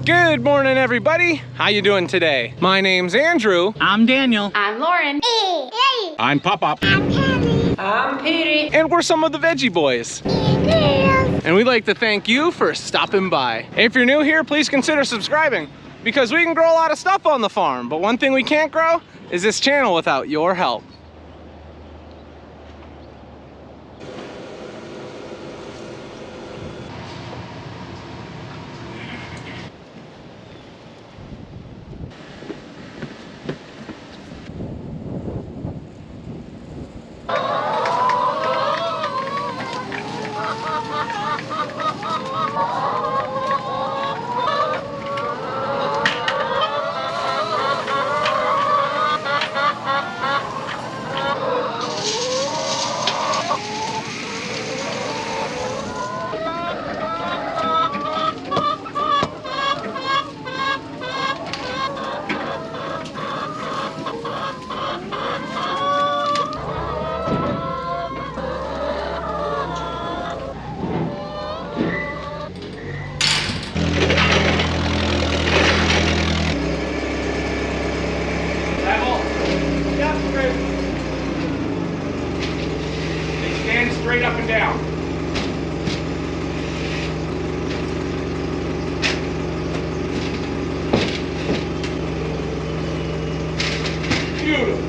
Good morning, everybody. How you doing today? My name's Andrew. I'm Daniel. I'm Lauren. I'm Pop-Up. I'm Penny. I'm Petey. And we're some of the Veggie Boys. And we'd like to thank you for stopping by. If you're new here, please consider subscribing because we can grow a lot of stuff on the farm, but one thing we can't grow is this channel without your help. Stand straight up and down. Beautiful.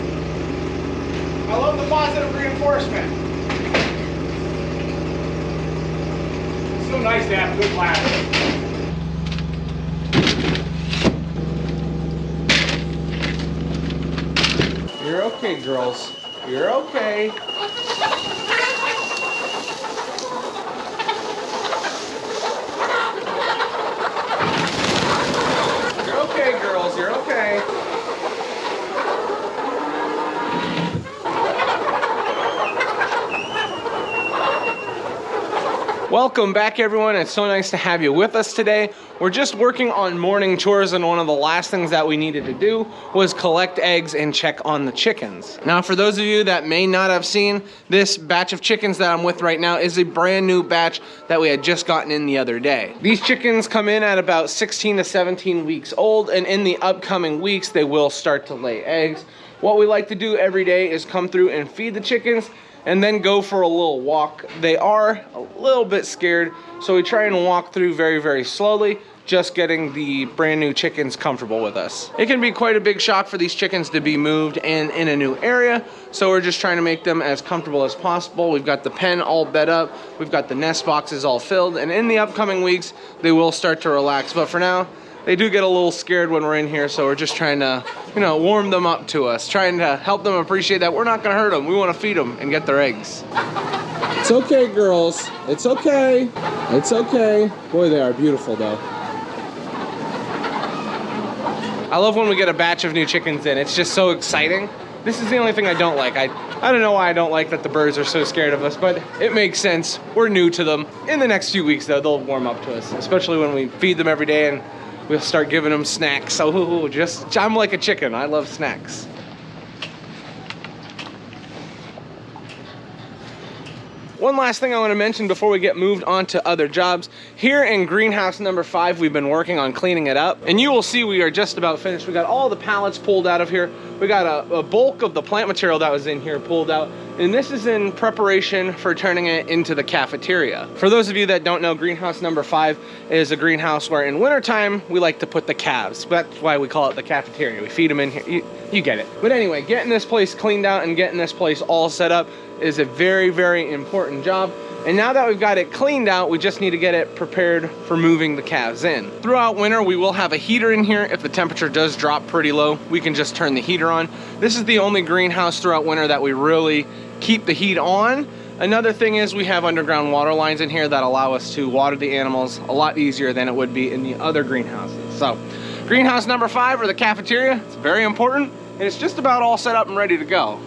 I love the positive reinforcement. It's so nice to have good ladder. You're okay, girls. You're okay. You're okay, girls. You're okay. Welcome back, everyone. It's so nice to have you with us today. We're just working on morning chores, and one of the last things that we needed to do was collect eggs and check on the chickens. Now, for those of you that may not have seen, this batch of chickens that I'm with right now is a brand new batch that we had just gotten in the other day. These chickens come in at about 16 to 17 weeks old, and in the upcoming weeks, they will start to lay eggs. What we like to do every day is come through and feed the chickens and then go for a little walk. They are a little bit scared, so we try and walk through very, very slowly, just getting the brand new chickens comfortable with us. It can be quite a big shock for these chickens to be moved and in a new area, so we're just trying to make them as comfortable as possible. We've got the pen all bed up, we've got the nest boxes all filled, and in the upcoming weeks, they will start to relax. But for now, they do get a little scared when we're in here, so we're just trying to, warm them up to us, trying to help them appreciate that we're not gonna hurt them. We wanna feed them and get their eggs. It's okay, girls. It's okay. It's okay. Boy, they are beautiful, though. I love when we get a batch of new chickens in. It's just so exciting. This is the only thing I don't like. I don't know why I don't like that the birds are so scared of us, but it makes sense. We're new to them. In the next few weeks, though, they'll warm up to us, especially when we feed them every day and we'll start giving them snacks. So I'm like a chicken. I love snacks. One last thing I want to mention before we get moved on to other jobs. Here in greenhouse number 5, we've been working on cleaning it up, and you will see we are just about finished. We got all the pallets pulled out of here. We got a bulk of the plant material that was in here pulled out, and this is in preparation for turning it into the cafeteria. For those of you that don't know, greenhouse number 5 is a greenhouse where in wintertime we like to put the calves. That's why we call it the cafeteria. We feed them in here. You get it. But anyway, getting this place cleaned out and getting this place all set up is a very, very important job. And now that we've got it cleaned out, we just need to get it prepared for moving the calves in. Throughout winter, we will have a heater in here. If the temperature does drop pretty low, we can just turn the heater on. This is the only greenhouse throughout winter that we really keep the heat on. Another thing is we have underground water lines in here that allow us to water the animals a lot easier than it would be in the other greenhouses. So greenhouse number 5, or the cafeteria, it's very important, and it's just about all set up and ready to go.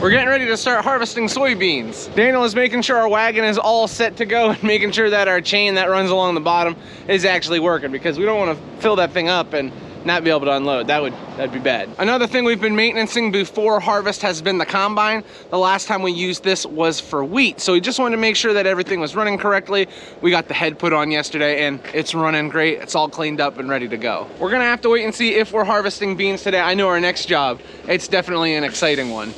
We're getting ready to start harvesting soybeans. Daniel is making sure our wagon is all set to go and making sure that our chain that runs along the bottom is actually working, because we don't want to fill that thing up and not be able to unload. That'd be bad. Another thing we've been maintaining before harvest has been the combine. The last time we used this was for wheat, so we just wanted to make sure that everything was running correctly. We got the head put on yesterday and it's running great. It's all cleaned up and ready to go. We're gonna have to wait and see if we're harvesting beans today. I know our next job, it's definitely an exciting one.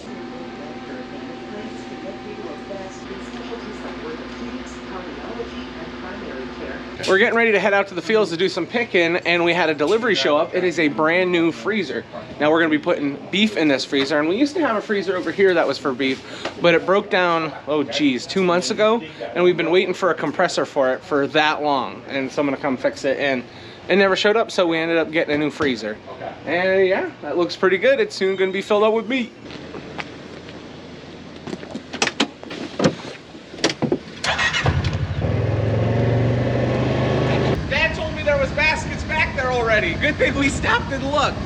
We're getting ready to head out to the fields to do some picking, and we had a delivery show up. It is a brand new freezer. Now we're gonna be putting beef in this freezer, and we used to have a freezer over here that was for beef, but it broke down, oh geez, 2 months ago, and we've been waiting for a compressor for it for that long, and someone to come fix it, and it never showed up, so we ended up getting a new freezer. And yeah, that looks pretty good. It's soon gonna be filled up with meat. Already. Good thing we stopped and looked.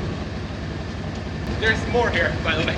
There's more here, by the way.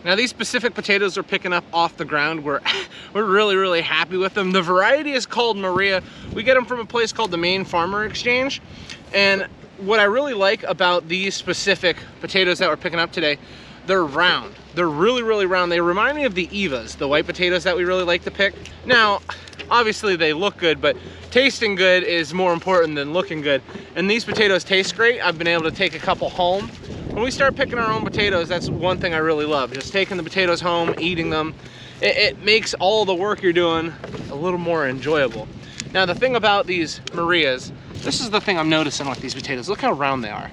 Now these specific potatoes are picking up off the ground. We're really happy with them. The variety is called Maria. We get them from a place called the Maine Farmer Exchange. And what I really like about these specific potatoes that we're picking up today, they're round. They're really round. They remind me of the Evas, the white potatoes that we really like to pick. Now, obviously they look good, but tasting good is more important than looking good. And these potatoes taste great. I've been able to take a couple home. When we start picking our own potatoes, that's one thing I really love. Just taking the potatoes home, eating them. It makes all the work you're doing a little more enjoyable. Now the thing about these Marias, this is the thing I'm noticing with these potatoes. Look how round they are.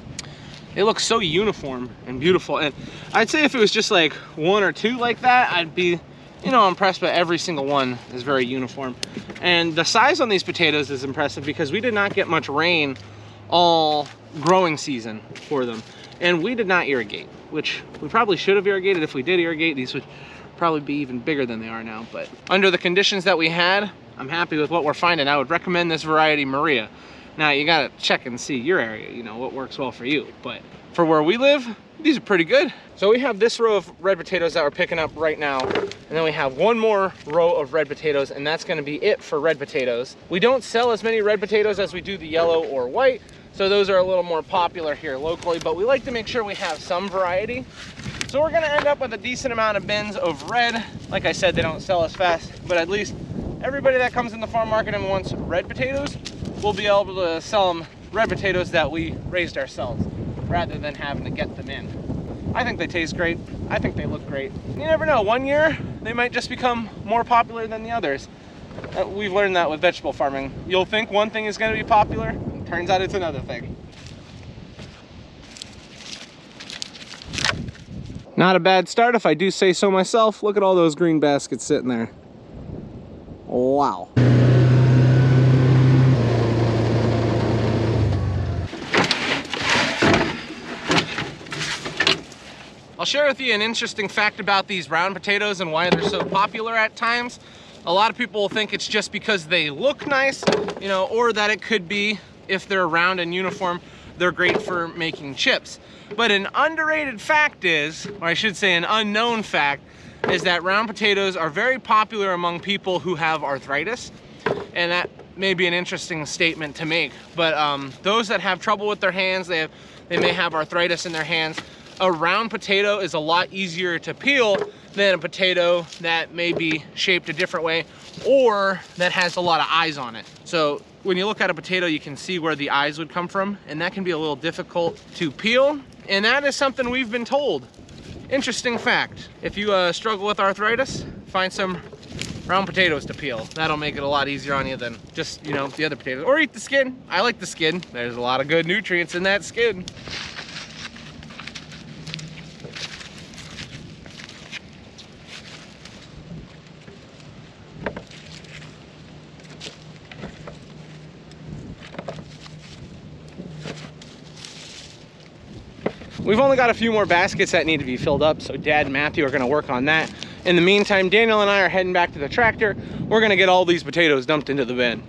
They look so uniform and beautiful. And I'd say if it was just like one or two like that, I'd be, you know, impressed, but every single one is very uniform. And the size on these potatoes is impressive because we did not get much rain all growing season for them. And we did not irrigate, which we probably should have irrigated. If we did irrigate, these would probably be even bigger than they are now. But under the conditions that we had, I'm happy with what we're finding. I would recommend this variety Maria. Now you gotta check and see your area, you know, what works well for you. But for where we live, these are pretty good. So we have this row of red potatoes that we're picking up right now. And then we have one more row of red potatoes, and that's gonna be it for red potatoes. We don't sell as many red potatoes as we do the yellow or white. So those are a little more popular here locally, but we like to make sure we have some variety. So we're gonna end up with a decent amount of bins of red. Like I said, they don't sell as fast, but at least everybody that comes in the farm market and wants red potatoes, we'll be able to sell them red potatoes that we raised ourselves, rather than having to get them in. I think they taste great. I think they look great. You never know, one year, they might just become more popular than the others. We've learned that with vegetable farming. You'll think one thing is gonna be popular, turns out it's another thing. Not a bad start if I do say so myself. Look at all those green baskets sitting there. Wow. I'll share with you an interesting fact about these round potatoes and why they're so popular at times. A lot of people think it's just because they look nice, you know, or that it could be if they're round and uniform, they're great for making chips. But an underrated fact is, or I should say an unknown fact, is that round potatoes are very popular among people who have arthritis. and that may be an interesting statement to make, but those that have trouble with their hands, they may have arthritis in their hands, a round potato is a lot easier to peel than a potato that may be shaped a different way or that has a lot of eyes on it. So when you look at a potato, you can see where the eyes would come from, and that can be a little difficult to peel, and that is something we've been told. Interesting fact, if you struggle with arthritis, find some round potatoes to peel. That'll make it a lot easier on you than just, you know, the other potatoes. Or eat the skin. I like the skin. There's a lot of good nutrients in that skin. We've only got a few more baskets that need to be filled up, so Dad and Matthew are gonna work on that. In the meantime, Daniel and I are heading back to the tractor. We're gonna get all these potatoes dumped into the bin.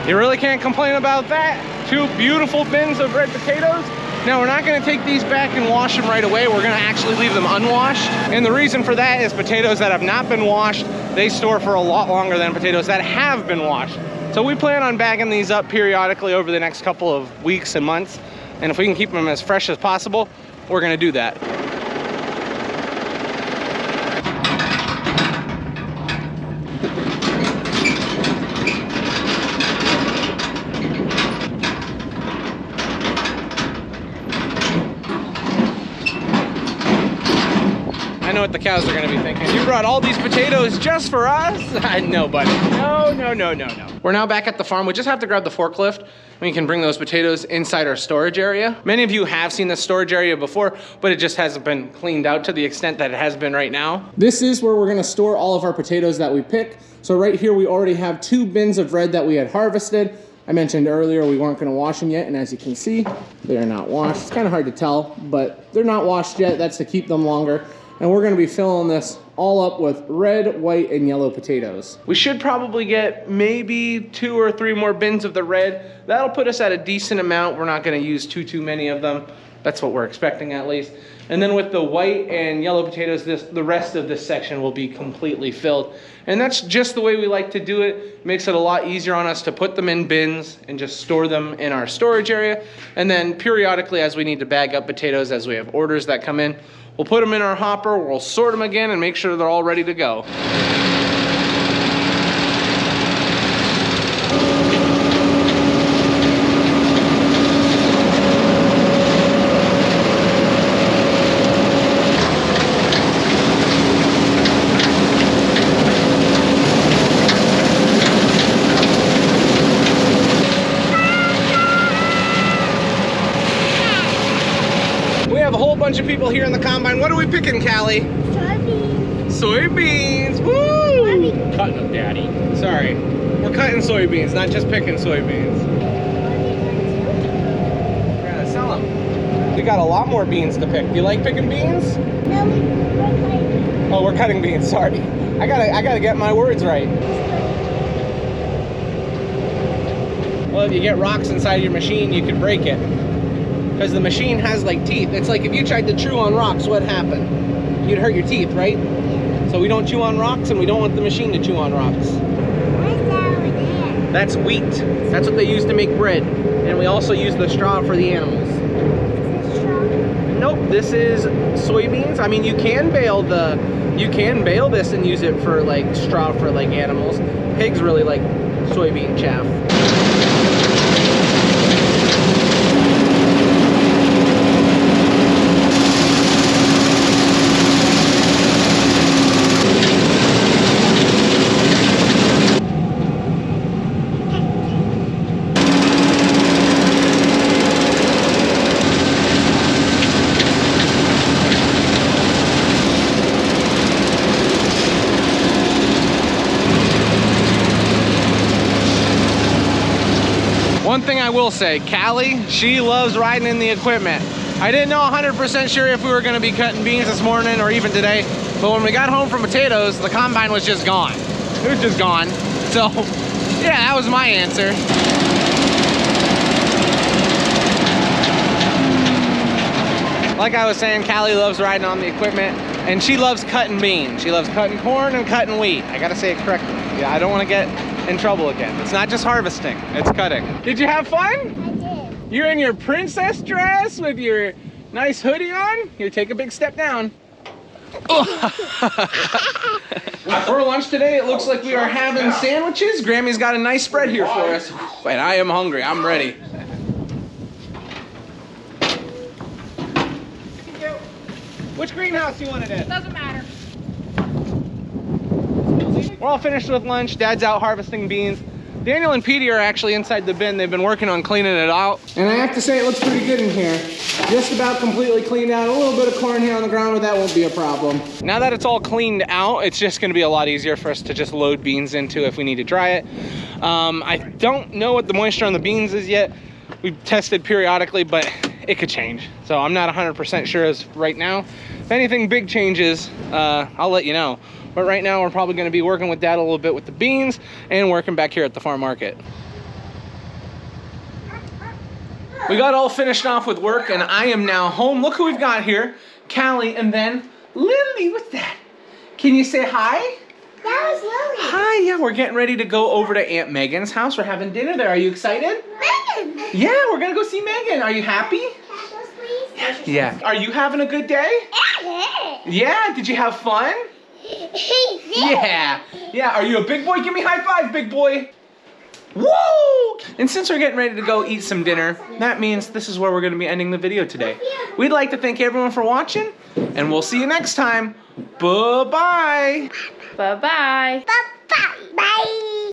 You really can't complain about that. 2 beautiful bins of red potatoes. Now we're not gonna take these back and wash them right away. We're gonna actually leave them unwashed. And the reason for that is potatoes that have not been washed, they store for a lot longer than potatoes that have been washed. So we plan on bagging these up periodically over the next couple of weeks and months. And if we can keep them as fresh as possible, we're gonna do that. I know what the cows are gonna be thinking. You brought all these potatoes just for us? No, buddy. No, no, no, no, no. We're now back at the farm. We just have to grab the forklift and we can bring those potatoes inside our storage area. Many of you have seen the storage area before, but it just hasn't been cleaned out to the extent that it has been right now. This is where we're gonna store all of our potatoes that we pick. So right here, we already have 2 bins of red that we had harvested. I mentioned earlier we weren't gonna wash them yet, and as you can see, they are not washed. It's kind of hard to tell, but they're not washed yet. That's to keep them longer. And we're gonna be filling this all up with red, white, and yellow potatoes. We should probably get maybe 2 or 3 more bins of the red. That'll put us at a decent amount. We're not gonna use too many of them. That's what we're expecting at least. And then with the white and yellow potatoes, the rest of this section will be completely filled. And that's just the way we like to do it. Makes it a lot easier on us to put them in bins and just store them in our storage area. And then periodically, as we need to bag up potatoes, as we have orders that come in, we'll put them in our hopper, we'll sort them again and make sure they're all ready to go. Bunch of people here in the combine. What are we picking, Callie? Soybeans. Soybeans. Woo! Cutting them, Daddy. Sorry. We're cutting soybeans, not just picking soybeans. We're gonna sell them. We got a lot more beans to pick. Do you like picking beans? No, we're cutting. Oh, we're cutting beans. Sorry. I gotta get my words right. Well, if you get rocks inside your machine, you could break it. Because the machine has like teeth. It's like if you tried to chew on rocks, what happened? You'd hurt your teeth, right? Yeah. So we don't chew on rocks and we don't want the machine to chew on rocks. What's that over there? That's wheat. That's what they use to make bread. And we also use the straw for the animals. Is this straw? Nope, this is soybeans. I mean, you can bale this and use it for like straw for like animals. Pigs really like soybean chaff. One thing I will say, Callie, she loves riding in the equipment. I didn't know 100% sure if we were gonna be cutting beans this morning or even today, but when we got home from potatoes, the combine was just gone. It was just gone. So, yeah, that was my answer. Like I was saying, Callie loves riding on the equipment, and she loves cutting beans. She loves cutting corn and cutting wheat. I gotta say it correctly. Yeah, I don't wanna get in trouble again. It's not just harvesting, it's cutting. Did you have fun? I did. You're in your princess dress with your nice hoodie on? Here, take a big step down. For lunch today, it looks like we are having sandwiches. Grammy's got a nice spread here for us. And I am hungry, I'm ready. Which greenhouse you want it in? Doesn't matter. We're all finished with lunch. Dad's out harvesting beans. Daniel and Petey are actually inside the bin. They've been working on cleaning it out. And I have to say, it looks pretty good in here. Just about completely cleaned out. A little bit of corn here on the ground, but that won't be a problem. Now that it's all cleaned out, it's just gonna be a lot easier for us to just load beans into if we need to dry it. I don't know what the moisture on the beans is yet. We've tested periodically, but it could change. So I'm not 100% sure as right now. If anything big changes, I'll let you know. But right now we're probably gonna be working with Dad a little bit with the beans and working back here at the farm market. We got all finished off with work and I am now home. Look who we've got here. Callie and then Lily, what's that? Can you say hi? That was Lily. Hi, yeah, we're getting ready to go over to Aunt Megan's house. We're having dinner there. Are you excited? Megan. Yeah, we're gonna go see Megan. Are you happy? Tacos, please. Yeah. Are you having a good day? Yeah, did you have fun? Yeah. Yeah, are you a big boy? Give me a high five, big boy. Woo! And since we're getting ready to go eat some dinner, that means this is where we're gonna be ending the video today. We'd like to thank everyone for watching, and we'll see you next time. Bye-bye. Bye-bye. Bye-bye. Bye.